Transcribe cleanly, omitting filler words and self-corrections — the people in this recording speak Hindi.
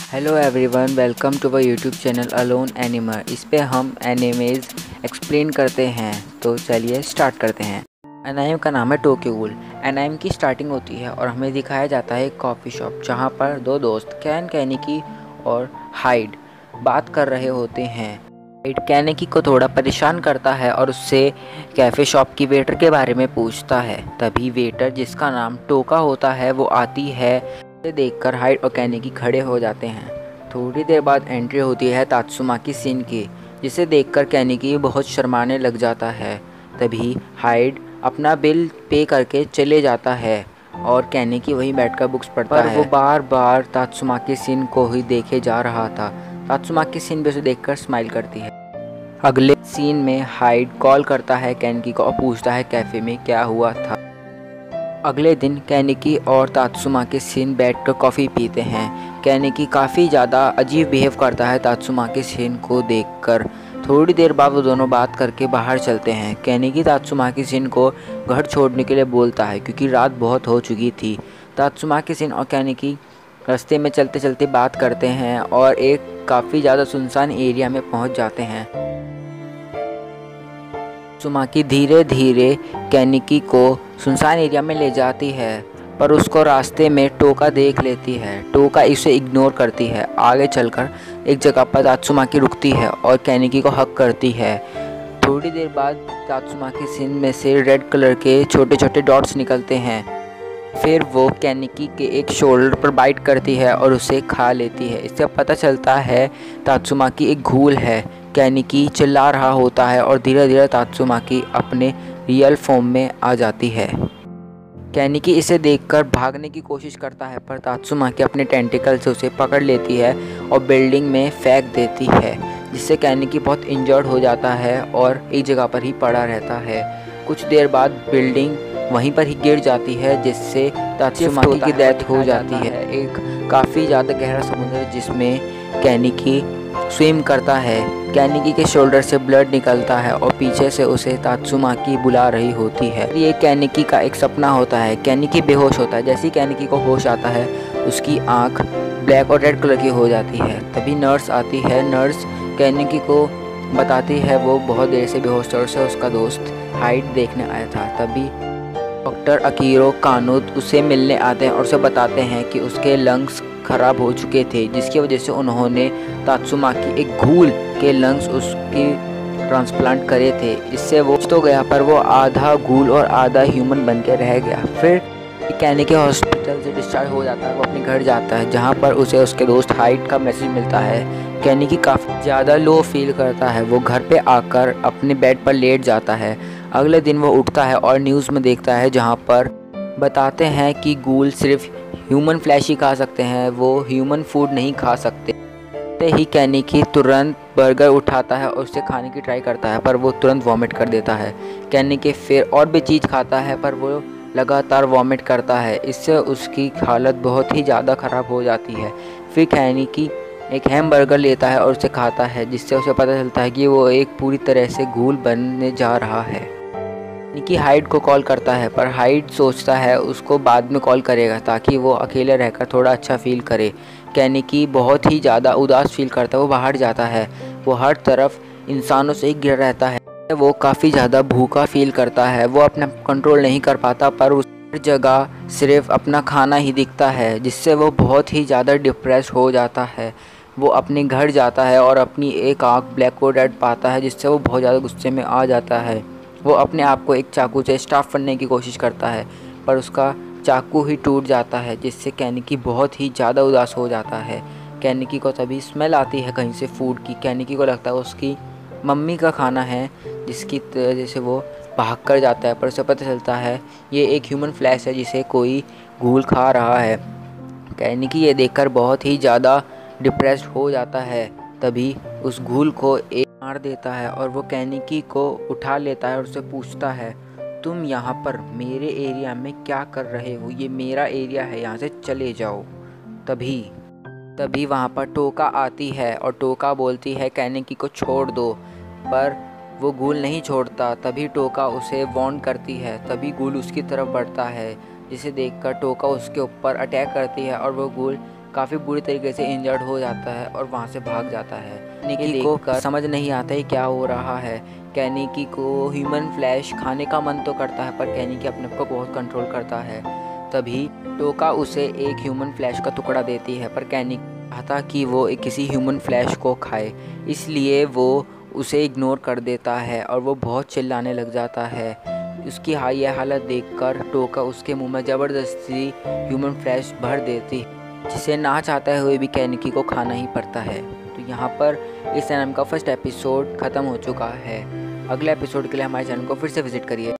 Hello everyone, welcome to our YouTube channel alone animer. इस पे हम एनिमेज एक्सप्लेन करते हैं। तो चलिए स्टार्ट करते हैं। एनाइम का नाम है टोक्यो गूल। एनाइम की स्टार्टिंग होती है और हमें दिखाया जाता है एक कॉफ़ी शॉप, जहाँ पर दो दोस्त कैनिकी और हाइड बात कर रहे होते हैं। हाइड कैनिकी को थोड़ा परेशान करता है और उससे कैफ़े शॉप की वेटर के बारे में पूछता है। तभी वेटर, जिसका नाम टोका होता है, वो आती है। इसे देखकर हाइड और कैनिकी खड़े हो जाते हैं। थोड़ी देर बाद एंट्री होती है तात्सुमाकी सिन की, जिसे देखकर कैनिकी बहुत शर्माने लग जाता है। तभी हाइड अपना बिल पे करके चले जाता है और कैनिकी वहीं बैठकर बुक्स पढ़ता है। वो बार बार तात्सुमाकी सिन को ही देखे जा रहा था। तात्सुमाकी सिन भी उसे देखकर स्माइल करती है। अगले सीन में हाइड कॉल करता है कैनिकी को और पूछता है कैफ़े में क्या हुआ था। अगले दिन कैनिकी और तात्सुमाकी सिन बैठकर कॉफ़ी पीते हैं। कैनिकी काफ़ी ज़्यादा अजीब बिहेव करता है तात्सुमाकी सिन को देखकर। थोड़ी देर बाद वो दोनों बात करके बाहर चलते हैं। कैनिकी तात्सुमाकी सिन को घर छोड़ने के लिए बोलता है क्योंकि रात बहुत हो चुकी थी। तात्सुमाकी सिन और कैनिकी रास्ते में चलते चलते बात करते हैं और एक काफ़ी ज़्यादा सुनसान एरिया में पहुंच जाते हैं। तात्सुमाकी धीरे धीरे कैनिकी को सुनसान एरिया में ले जाती है, पर उसको रास्ते में टोका देख लेती है। टोका इसे इग्नोर करती है। आगे चलकर एक जगह पर तात्सुमाकी रुकती है और कैनिकी को हक करती है। थोड़ी देर बाद तात्सुमाकी सिन में से रेड कलर के छोटे छोटे डॉट्स निकलते हैं। फिर वो कैनिकी के एक शोल्डर पर बाइट करती है और उसे खा लेती है। इससे पता चलता है तात्सुमाकी एक घूल है। कैनिकी चिल्ला रहा होता है और धीरे धीरे तात्सुमाकी अपने रियल फॉर्म में आ जाती है। कैनिकी इसे देखकर भागने की कोशिश करता है, पर तात्सुमाकी अपने टेंटिकल से उसे पकड़ लेती है और बिल्डिंग में फेंक देती है, जिससे कैनिकी बहुत इंजर्ड हो जाता है और एक जगह पर ही पड़ा रहता है। कुछ देर बाद बिल्डिंग वहीं पर ही गिर जाती है, जिससे तात्सुमाकी की डेथ हो जाती है। एक काफ़ी ज़्यादा गहरा समुद्र जिसमें कैनिकी स्विम करता है। कैनिकी के शोल्डर से ब्लड निकलता है और पीछे से उसे तात्सुमाकी बुला रही होती है। ये कैनिकी का एक सपना होता है। कैनिकी बेहोश होता है। जैसे ही कैनिकी को होश आता है, उसकी आंख ब्लैक और रेड कलर की हो जाती है। तभी नर्स आती है। नर्स कैनिकी को बताती है वो बहुत देर से बेहोश था और उसे उसका दोस्त हाइड देखने आया था। तभी डॉक्टर अकीरो कानो उसे मिलने आते हैं और उसे बताते हैं कि उसके लंग्स ख़राब हो चुके थे, जिसकी वजह से उन्होंने तात्सुमाकी एक घूल के लंग्स उसकी ट्रांसप्लांट करे थे। इससे वो तो गया, पर वो आधा घूल और आधा ह्यूमन बन के रह गया। फिर कैनिकी हॉस्पिटल से डिस्चार्ज हो जाता है। वो अपने घर जाता है, जहाँ पर उसे उसके दोस्त हाइड का मैसेज मिलता है। कैनिकी काफ़ी ज़्यादा लो फील करता है। वो घर पे आकर अपने बेड पर लेट जाता है। अगले दिन वो उठता है और न्यूज़ में देखता है, जहाँ पर बताते हैं कि गूल सिर्फ ह्यूमन फ्लैश ही खा सकते हैं, वो ह्यूमन फूड नहीं खा सकते। ही कैनिकी तुरंत बर्गर उठाता है और उसे खाने की ट्राई करता है, पर वो तुरंत वॉमिट कर देता है। कैनिकी फिर और भी चीज़ खाता है, पर वो लगातार वॉमिट करता है। इससे उसकी हालत बहुत ही ज़्यादा ख़राब हो जाती है। फिर कैनिकी एक हैमबर्गर लेता है और उसे खाता है, जिससे उसे पता चलता है कि वो एक पूरी तरह से घूल बनने जा रहा है। कैनिकी हाइड को कॉल करता है, पर हाइड सोचता है उसको बाद में कॉल करेगा ताकि वो अकेले रहकर थोड़ा अच्छा फील करे। कैनिकी बहुत ही ज़्यादा उदास फील करता है। वो बाहर जाता है। वो हर तरफ इंसानों से ही घिरा रहता है। वो काफ़ी ज़्यादा भूखा फील करता है। वो अपना कंट्रोल नहीं कर पाता, पर उस जगह सिर्फ अपना खाना ही दिखता है, जिससे वो बहुत ही ज़्यादा डिप्रेस हो जाता है। वो अपने घर जाता है और अपनी एक आँख ब्लैक और रेड पाता है, जिससे वो बहुत ज़्यादा गुस्से में आ जाता है। वो अपने आप को एक चाकू से स्टाफ करने की कोशिश करता है, पर उसका चाकू ही टूट जाता है, जिससे कैनिकी बहुत ही ज़्यादा उदास हो जाता है। कैनिकी को तभी स्मेल आती है कहीं से फूड की। कैनिकी को लगता है उसकी मम्मी का खाना है, जिसकी वजह से वो भाग कर जाता है, पर उसे पता चलता है ये एक ह्यूमन फ्लैश है जिसे कोई घूल खा रहा है। कैनिकी ये देखकर बहुत ही ज़्यादा डिप्रेस्ड हो जाता है। तभी उस घूल को एक मार देता है और वो कैनिकी को उठा लेता है और उससे पूछता है, तुम यहाँ पर मेरे एरिया में क्या कर रहे हो? ये मेरा एरिया है, यहाँ से चले जाओ। तभी वहाँ पर टोका आती है और टोका बोलती है कैनिकी को छोड़ दो, पर वो घूल नहीं छोड़ता। तभी टोका उसे वार्न करती है। तभी घूल उसकी तरफ बढ़ता है, जिसे देखकर टोका उसके ऊपर अटैक करती है और वो घूल काफ़ी बुरी तरीके से इंजर्ड हो जाता है और वहाँ से भाग जाता है। केनिकी को समझ नहीं आता है क्या हो रहा है। केनिकी को ह्यूमन फ्लैश खाने का मन तो करता है, पर केनिकी अपने आप को बहुत कंट्रोल करता है। तभी टोका उसे एक ह्यूमन फ्लैश का टुकड़ा देती है, पर केनिकी चाहता कि वो किसी ह्यूमन फ्लैश को खाए, इसलिए वो उसे इग्नोर कर देता है और वो बहुत चिल्लाने लग जाता है। उसकी यह हालत देखकर टोका उसके मुंह में ज़बरदस्ती ह्यूमन फ्लैश भर देती है, जिसे ना चाहते हुए भी केनिकी को खाना ही पड़ता है। तो यहाँ पर इस एनिमे का फर्स्ट एपिसोड ख़त्म हो चुका है। अगले एपिसोड के लिए हमारे चैनल को फिर से विजिट करिए।